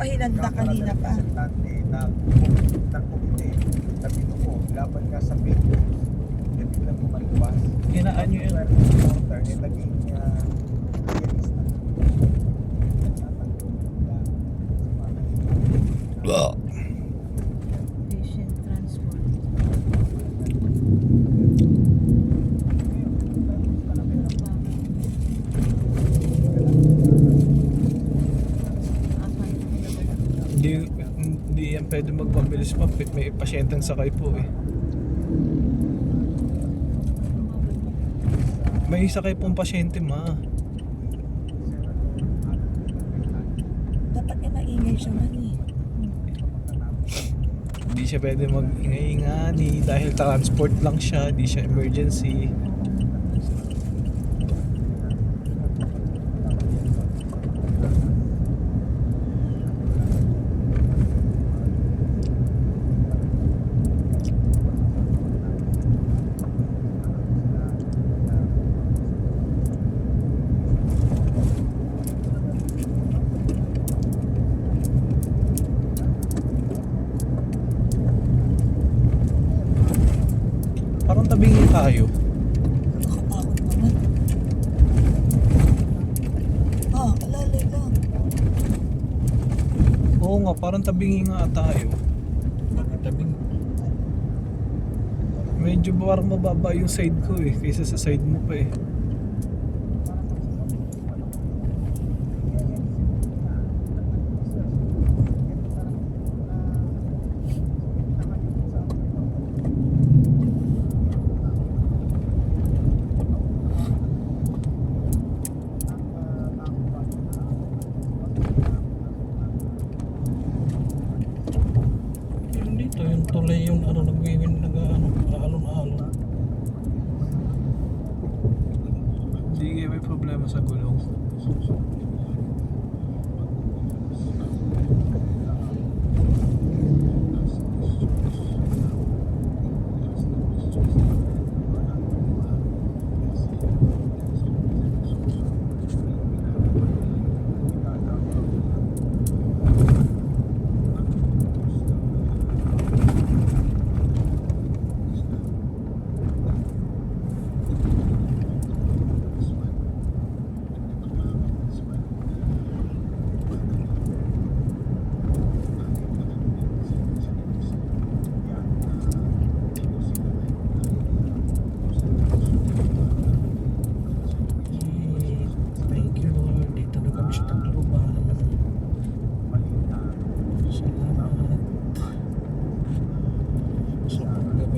pahinanda kanina pa. Nagpumiti. Sabi ko, laban ka sa pinto. Yan biglang kumalabas. Hinaan nyo yun. Naging Patient transport. Hindi yan pwede magpabilis pa. May pasyenteng sakay po eh. May sakay pong pasyente ma. Dapat nga maingay siya man eh. Hindi siya pwede mag-ingay-ingani dahil transport lang siya, hindi siya emergency. Parang tabingin tayo. Nakatakot naman. Alalay lang. Oo nga, parang tabingin nga tayo. tabing. Medyo parang mababa yung side ko eh, kaysa sa side mo pa eh. Dito yung tulay yung ano nagwiwin alon-alon. Hindi may problema sa gulong.